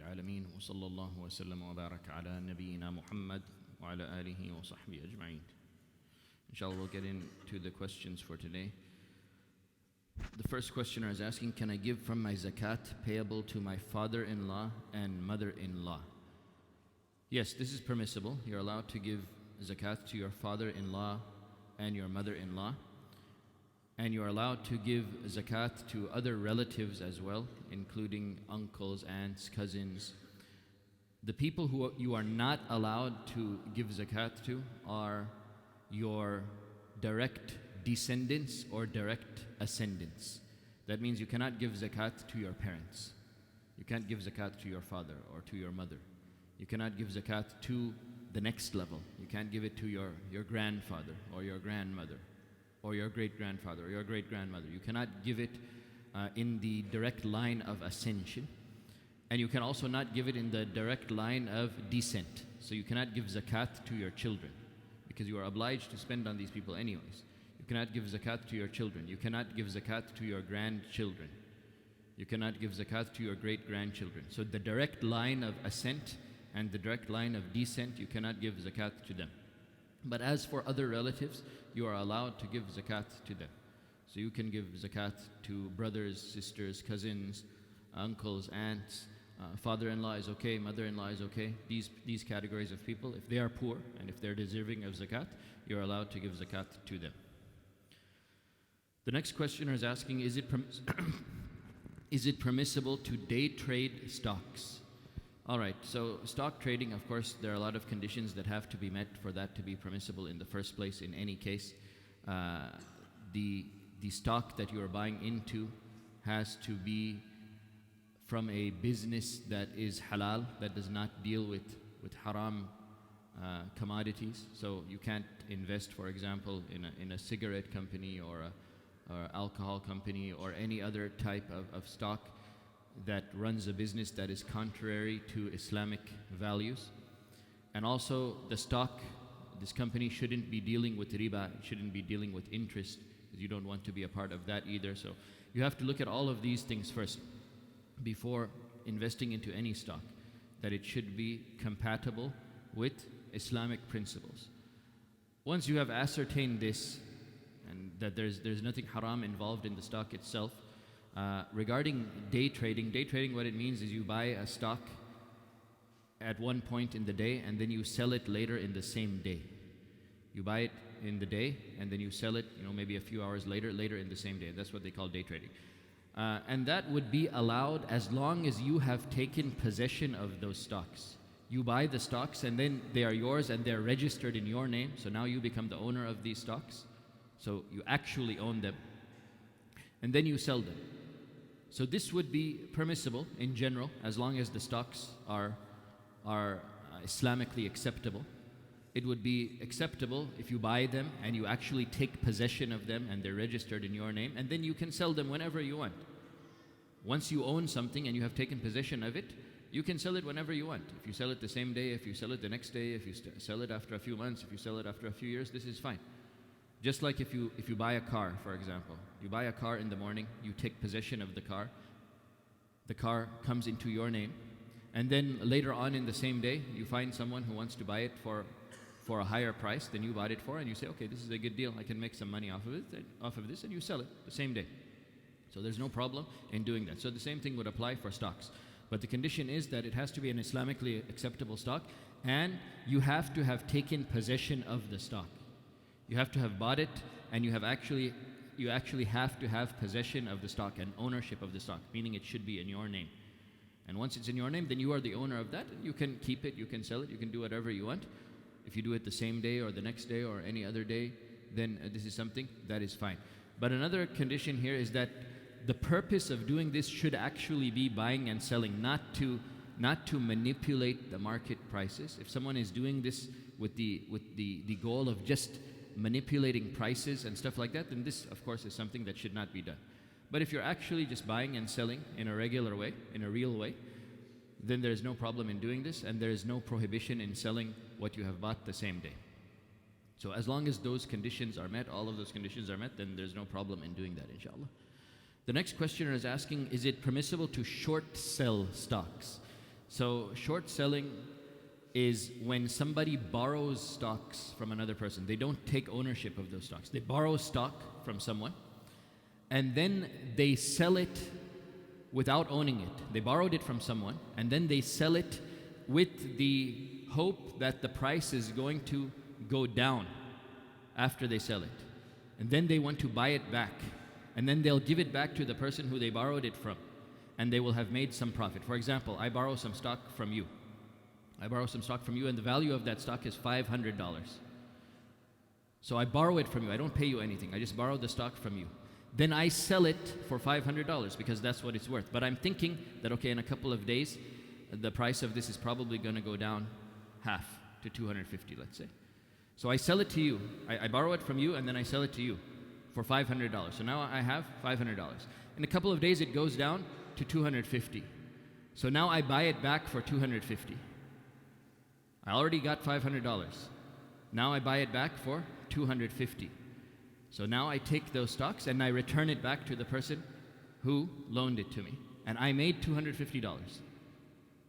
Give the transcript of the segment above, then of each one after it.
العالمين وصلى الله وسلم وبارك على نبينا محمد وعلى آله وصحبه أجمعين. Inshallah, we'll get into the questions for today. The first questioner is asking, can I give from my zakat payable to my father-in-law and mother-in-law? Yes, this is permissible. You're allowed to give zakat to your father-in-law and your mother-in-law. And you're allowed to give zakat to other relatives as well, including uncles, aunts, cousins. The people who you are not allowed to give zakat to are your direct descendants or direct ascendants. That means you cannot give zakat to your parents. You can't give zakat to your father or to your mother. You cannot give zakat to the next level. You can't give it to your grandfather or your grandmother or your great-grandfather or your great-grandmother. You cannot give it in the direct line of ascension. And you can also not give it in the direct line of descent. So you cannot give zakat to your children because you are obliged to spend on these people anyways. You cannot give zakat to your children. You cannot give zakat to your grandchildren. You cannot give zakat to your great-grandchildren. So the direct line of ascent and the direct line of descent, you cannot give zakat to them. But as for other relatives, you are allowed to give zakat to them. So you can give zakat to brothers, sisters, cousins, uncles, aunts. Father-in-law is okay, mother-in-law is okay. These categories of people, if they are poor and if they're deserving of zakat, you're allowed to give zakat to them. The next questioner is asking, is it permissible to day trade stocks? All right, so stock trading, of course, there are a lot of conditions that have to be met for that to be permissible in the first place. In any case, the stock that you are buying into has to be from a business that is halal, that does not deal with haram commodities. So you can't invest, for example, in a cigarette company or alcohol company or any other type of stock that runs a business that is contrary to Islamic values. And also the stock, this company shouldn't be dealing with riba, it shouldn't be dealing with interest, because you don't want to be a part of that either. So you have to look at all of these things first before investing into any stock, that it should be compatible with Islamic principles. Once you have ascertained this, and that there's nothing haram involved in the stock itself, regarding day trading, what it means is you buy a stock at one point in the day and then you sell it later in the same day. You buy it in the day and then you sell it, maybe a few hours later in the same day. That's what they call day trading. And that would be allowed as long as you have taken possession of those stocks. You buy the stocks and then they are yours and they're registered in your name. So now you become the owner of these stocks. So you actually own them. And then you sell them. So this would be permissible in general as long as the stocks are Islamically acceptable. It would be acceptable if you buy them and you actually take possession of them and they're registered in your name, and then you can sell them whenever you want. Once you own something and you have taken possession of it, you can sell it whenever you want. If you sell it the same day, if you sell it the next day, if you sell it after a few months, if you sell it after a few years, this is fine. Just like if you buy a car, for example. You buy a car in the morning, you take possession of the car comes into your name, and then later on in the same day, you find someone who wants to buy it for a higher price than you bought it for, and you say, okay, this is a good deal, I can make some money off of this, and you sell it the same day. So there's no problem in doing that. So the same thing would apply for stocks. But the condition is that it has to be an Islamically acceptable stock, and you have to have taken possession of the stock. You have to have bought it, and you actually have to have possession of the stock and ownership of the stock, meaning it should be in your name. And once it's in your name, then you are the owner of that, and you can keep it, you can sell it, you can do whatever you want. If you do it the same day or the next day or any other day, then this is something that is fine. But another condition here is that the purpose of doing this should actually be buying and selling, not to manipulate the market prices. If someone is doing this with the goal of just manipulating prices and stuff like that, then this, of course, is something that should not be done. But if you're actually just buying and selling in a regular way, in a real way, then there is no problem in doing this, and there is no prohibition in selling what you have bought the same day. So as long as those conditions are met, all of those conditions are met, then there's no problem in doing that, inshallah. The next questioner is asking, is it permissible to short sell stocks? So short selling is when somebody borrows stocks from another person. They don't take ownership of those stocks. They borrow stock from someone and then they sell it without owning it. They borrowed it from someone and then they sell it with the hope that the price is going to go down after they sell it. And then they want to buy it back. And then they'll give it back to the person who they borrowed it from. And they will have made some profit. For example, I borrow some stock from you. I borrow some stock from you and the value of that stock is $500. So I borrow it from you. I don't pay you anything. I just borrow the stock from you. Then I sell it for $500 because that's what it's worth. But I'm thinking that, okay, in a couple of days, the price of this is probably going to go down half to 250, let's say. So I sell it to you. I borrow it from you and then I sell it to you for $500. So now I have $500. In a couple of days, it goes down to 250. So now I buy it back for 250. I already got $500. Now I buy it back for 250. So now I take those stocks and I return it back to the person who loaned it to me. And I made $250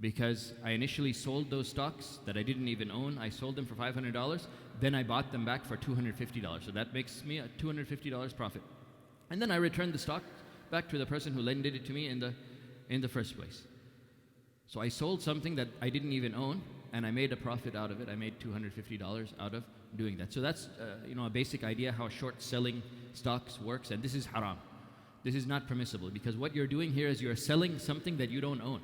because I initially sold those stocks that I didn't even own. I sold them for $500. Then I bought them back for $250. So that makes me a $250 profit. And then I returned the stock back to the person who lended it to me in the first place. So I sold something that I didn't even own, and I made a profit out of it. I made $250 out of doing that. So that's a basic idea how short selling stocks works, and this is haram. This is not permissible because what you're doing here is you're selling something that you don't own.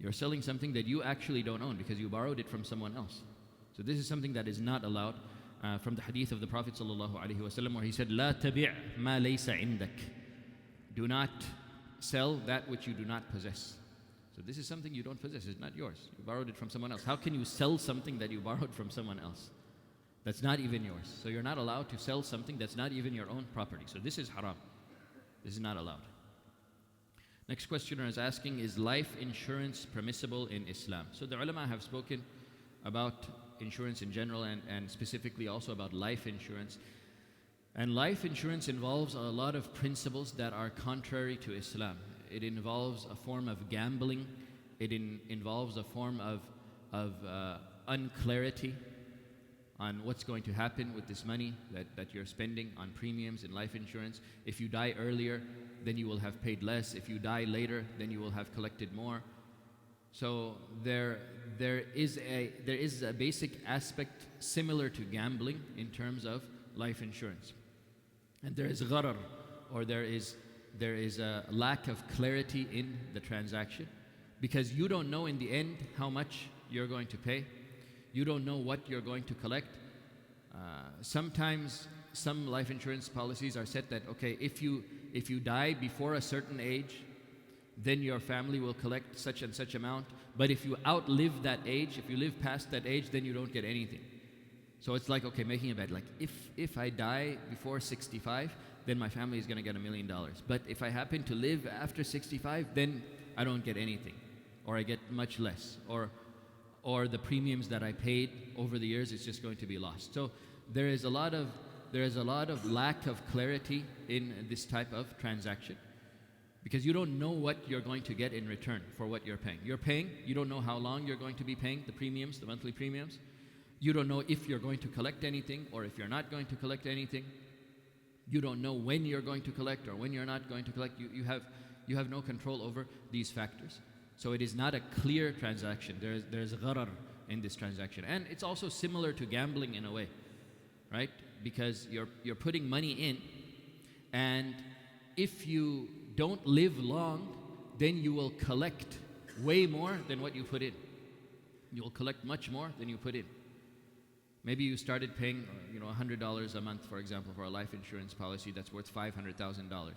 You're selling something that you actually don't own because you borrowed it from someone else. So this is something that is not allowed from the hadith of the Prophet ﷺ where he said, "La tabi' ma laysa indak." Do not sell that which you do not possess. So this is something you don't possess. It's not yours. You borrowed it from someone else. How can you sell something that you borrowed from someone else? That's not even yours. So you're not allowed to sell something that's not even your own property. So this is haram. This is not allowed. Next questioner is asking, is life insurance permissible in Islam? So the ulama have spoken about insurance in general and specifically also about life insurance. And life insurance involves a lot of principles that are contrary to Islam. It involves a form of gambling. It involves a form of unclarity on what's going to happen with this money that you're spending on premiums in life insurance. If you die earlier, then you will have paid less. If you die later, then you will have collected more. So there is a basic aspect similar to gambling in terms of life insurance. And there is gharar, or there is a lack of clarity in the transaction because you don't know in the end how much you're going to pay. You don't know what you're going to collect. Sometimes some life insurance policies are set that, okay, if you die before a certain age, then your family will collect such and such amount. But if you outlive that age, if you live past that age, then you don't get anything. So it's like, okay, making a bet, like if I die before 65, then my family is going to get $1 million. But if I happen to live after 65, then I don't get anything, or I get much less, or the premiums that I paid over the years is just going to be lost. So there is a lot of lack of clarity in this type of transaction because you don't know what you're going to get in return for what you're paying. You don't know how long you're going to be paying the premiums, the monthly premiums. You don't know if you're going to collect anything or if you're not going to collect anything. You don't know when you're going to collect or when you're not going to collect. You have no control over these factors. So it is not a clear transaction. There's gharar in this transaction. And it's also similar to gambling in a way, right? Because you're putting money in, and if you don't live long, then you will collect way more than what you put in. You will collect much more than you put in. Maybe you started paying, $100 a month, for example, for a life insurance policy that's worth $500,000.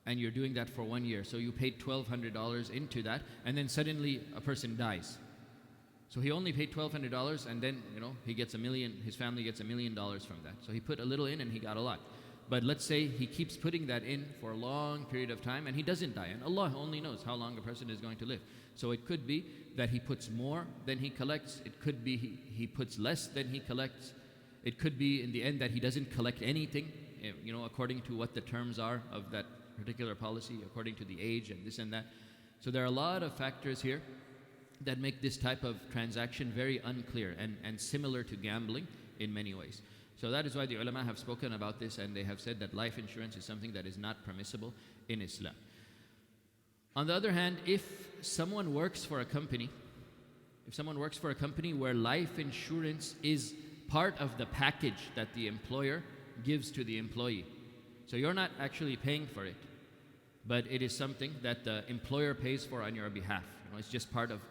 And you're doing that for 1 year. So you paid $1,200 into that, and then suddenly a person dies. So he only paid $1,200, and then, he gets $1 million, his family gets $1 million from that. So he put a little in and he got a lot. But let's say he keeps putting that in for a long period of time and he doesn't die. And Allah only knows how long a person is going to live. So it could be that he puts more than he collects. It could be he puts less than he collects. It could be in the end that he doesn't collect anything, according to what the terms are of that particular policy, according to the age and this and that. So there are a lot of factors here that make this type of transaction very unclear and similar to gambling in many ways. So that is why the ulama have spoken about this, and they have said that life insurance is something that is not permissible in Islam. On the other hand, if someone works for a company where life insurance is part of the package that the employer gives to the employee, so you're not actually paying for it, but it is something that the employer pays for on your behalf. You know, it's just part of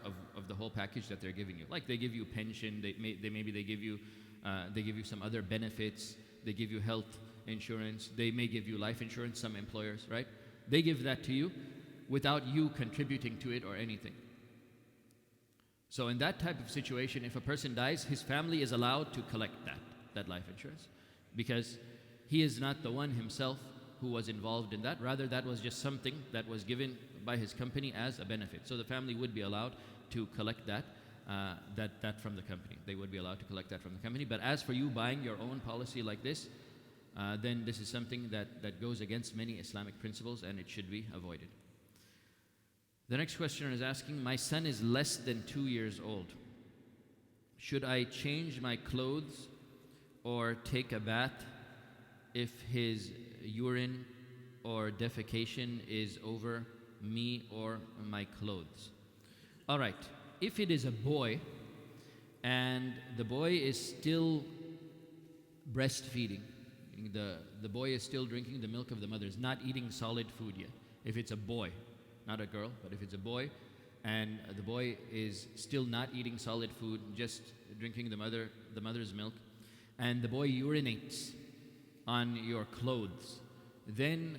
the whole package that they're giving you. Like they give you pension, maybe they give you some other benefits, they give you health insurance, they may give you life insurance, some employers, right? They give that to you without you contributing to it or anything. So in that type of situation, if a person dies, his family is allowed to collect that life insurance, because he is not the one himself who was involved in that. Rather, that was just something that was given by his company as a benefit. So the family would be allowed to collect that from the company. They would be allowed to collect that from the company. But as for you buying your own policy like this, then this is something that goes against many Islamic principles, and it should be avoided. The next questioner is asking, my son is less than 2 years old. Should I change my clothes or take a bath if his urine or defecation is over me or my clothes? All right, if it is a boy and the boy is still breastfeeding, the boy is still drinking the milk of the mother, is not eating solid food yet. If it's a boy, not a girl, but if it's a boy and the boy is still not eating solid food, just drinking the mother's milk, and the boy urinates on your clothes, then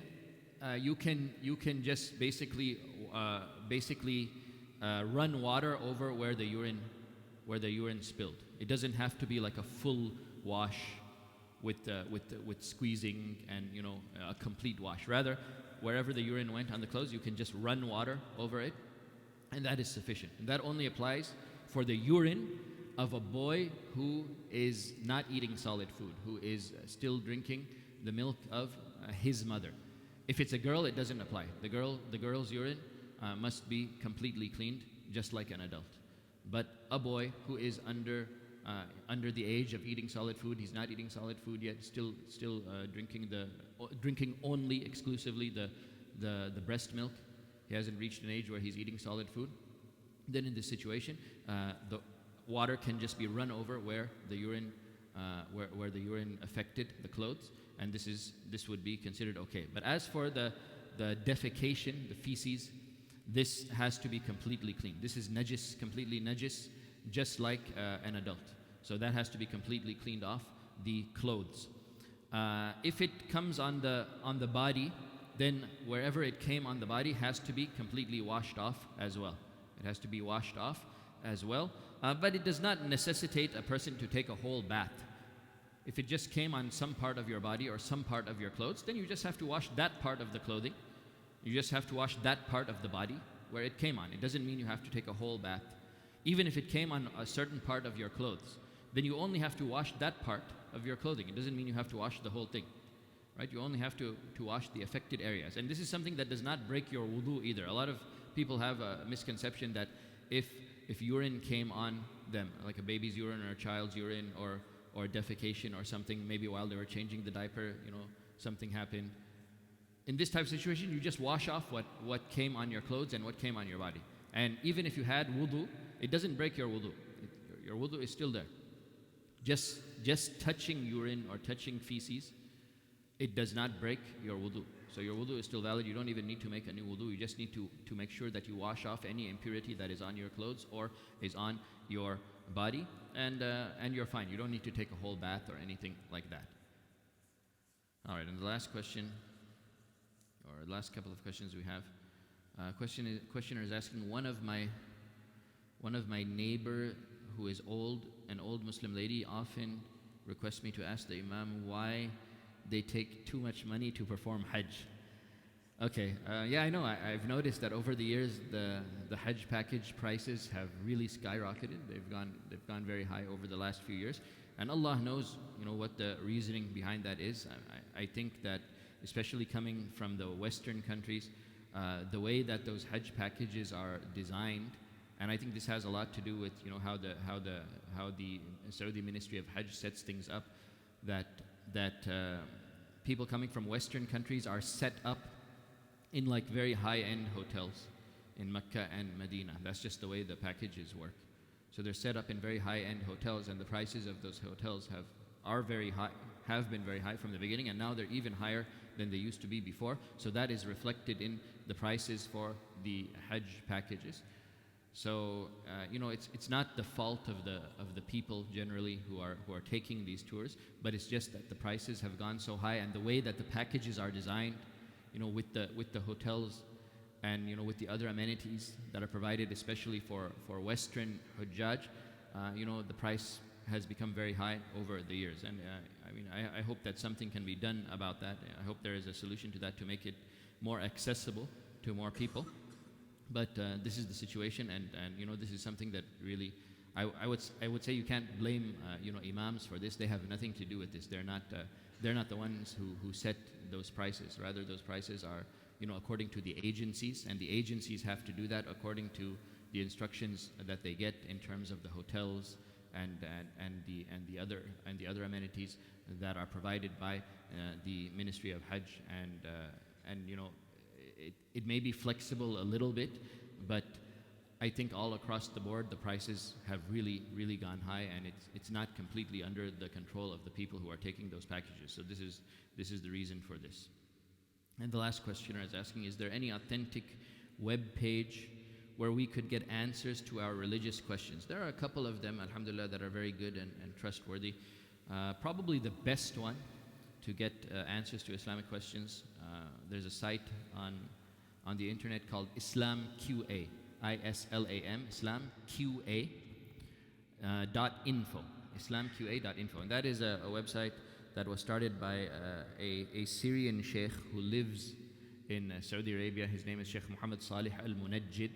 you can just basically run water over where the urine spilled. It doesn't have to be like a full wash with squeezing and a complete wash. Rather, wherever the urine went on the clothes, you can just run water over it, and that is sufficient. And that only applies for the urine of a boy who is not eating solid food, who is still drinking the milk of his mother. If it's a girl, it doesn't apply. The girl's urine must be completely cleaned, just like an adult. But a boy who is under the age of eating solid food, he's not eating solid food yet, still drinking only exclusively the breast milk. He hasn't reached an age where he's eating solid food. Then in this situation, the water can just be run over where the urine affected the clothes, and this would be considered okay. But as for the defecation, the feces, this has to be completely clean. This is najis, completely najis, just like an adult. So that has to be completely cleaned off the clothes. If it comes on the body, then wherever it came on the body has to be completely washed off as well. It has to be washed off as well. But it does not necessitate a person to take a whole bath. If it just came on some part of your body or some part of your clothes, then you just have to wash that part of the clothing. You just have to wash that part of the body where it came on. It doesn't mean you have to take a whole bath. Even if it came on a certain part of your clothes, then you only have to wash that part of your clothing. It doesn't mean you have to wash the whole thing, right? You only have to wash the affected areas. And this is something that does not break your wudu either. A lot of people have a misconception that if urine came on them, like a baby's urine or a child's urine or defecation or something, maybe while they were changing the diaper, something happened. In this type of situation, you just wash off what came on your clothes and what came on your body. And even if you had wudu, it doesn't break your wudu. Your wudu is still there. Just touching urine or touching feces, it does not break your wudu. So your wudu is still valid. You don't even need to make a new wudu. You just need to make sure that you wash off any impurity that is on your clothes or is on your body, and you're fine. You don't need to take a whole bath or anything like that. All right, and the last question, or the last couple of questions we have. Questioner is asking, one of my neighbor who is an old Muslim lady, often requests me to ask the Imam why they take too much money to perform Hajj. Okay, yeah, I know. I've noticed that over the years, the Hajj package prices have really skyrocketed. They've gone very high over the last few years, and Allah knows, what the reasoning behind that is. I think that, especially coming from the Western countries, the way that those Hajj packages are designed And I think this has a lot to do with how the Saudi Ministry of Hajj sets things up, that people coming from Western countries are set up in like very high-end hotels in Mecca and Medina. That's just the way the packages work. So they're set up in very high-end hotels, and the prices of those hotels have been very high from the beginning, and now they're even higher than they used to be before. So that is reflected in the prices for the Hajj packages. So it's not the fault of the people generally who are taking these tours, but it's just that the prices have gone so high, and the way that the packages are designed, with the hotels and with the other amenities that are provided, especially for Western Hujjaj, the price has become very high over the years. And I hope that something can be done about that. I hope there is a solution to that to make it more accessible to more people. But this is the situation, and this is something that really, I would say you can't blame imams for this. They have nothing to do with this. They're not the ones who set those prices. Rather, those prices are according to the agencies, and the agencies have to do that according to the instructions that they get in terms of the hotels and the other amenities that are provided by the Ministry of Hajj, and it may be flexible a little bit, but I think all across the board the prices have really, really gone high, and it's not completely under the control of the people who are taking those packages. So this is the reason for this. And the last questioner is asking, is there any authentic web page where we could get answers to our religious questions? There are a couple of them, alhamdulillah, that are very good and trustworthy. Probably the best one to get answers to Islamic questions, there's a site on the internet called Islam QA, ISLAM, Islam QA .info, islamqa.info, and that is a website that was started by a Syrian Shaikh who lives in Saudi Arabia. His name is Shaykh Muhammad Salih al-Munajjid,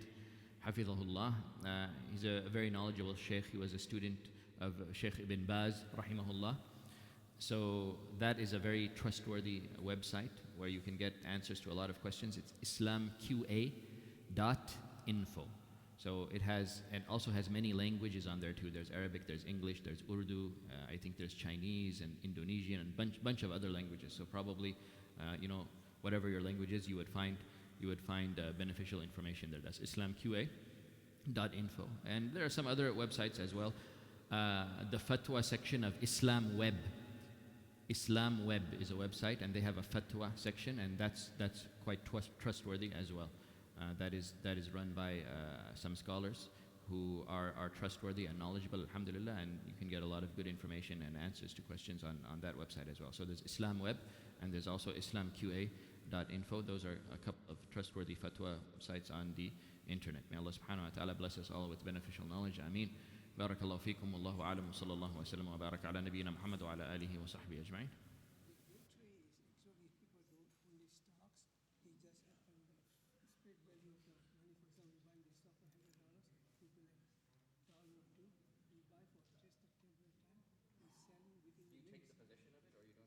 hafidhahullah. He's a very knowledgeable Shaykh. He was a student of Shaykh Ibn Baz, rahimahullah. So that is a very trustworthy website where you can get answers to a lot of questions. It's islamqa.info. So it also has many languages on there too. There's Arabic, there's English, there's Urdu, I think there's Chinese and Indonesian and bunch of other languages. So probably, whatever your language is, you would find beneficial information there. That's islamqa.info. And there are some other websites as well. The fatwa section of Islam Web. Islam Web is a website, and they have a fatwa section, and that's quite trustworthy as well. That is run by some scholars who are trustworthy and knowledgeable, alhamdulillah, and you can get a lot of good information and answers to questions on that website as well. So there's Islam Web, and there's also islamqa.info. Those are a couple of trustworthy fatwa sites on the internet. May Allah subhanahu wa ta'ala bless us all with beneficial knowledge. Ameen. بارك الله فيكم والله أعلم وصلى الله وسلم وبارك على نبينا محمد وعلى آله وصحبه أجمعين.